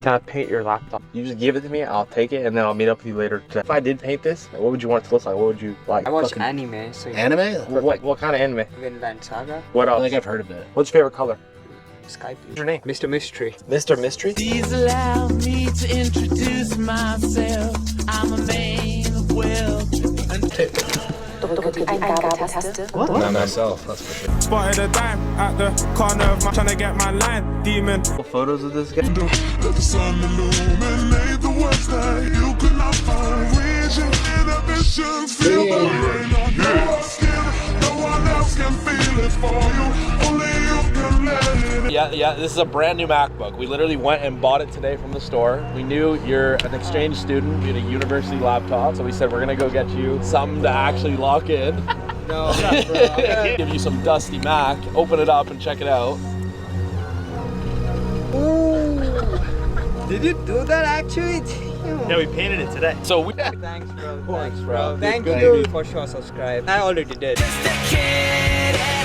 Can I paint your laptop? You just give it to me, I'll take it, and then I'll meet up with you later today. If I did paint this, what would you want it to look like? What would you like? I watch anime, so Anime? What kind of anime? Vinland Saga. What I else? think I've heard of it. What's your favorite color? Skype. What's your name? Mr. Mystery. Mr. Mystery? Please allow me to introduce myself. I'm a man of wealth. What? Not myself, that's for sure. Spotted a dime at the corner of my trying to get my line. Demon. Photos of this guy? Let the sun illuminate the words that you could not find. Reach your inhibitions, feel the rain on your skin. No one else can feel it for you. Only you can let it. Yeah, this is a brand new MacBook. We literally went and bought it today from the store. We knew you're an exchange student, you had a university laptop, so we said we're gonna go get you something to actually lock in. No, bro. Give you some dusty Mac, open it up and check it out. Ooh. Did you do that actually? Yeah, we painted it today. So we Thanks, bro. Thanks, bro. Thank Good you baby. for sure subscribe. I already did. Just a kid.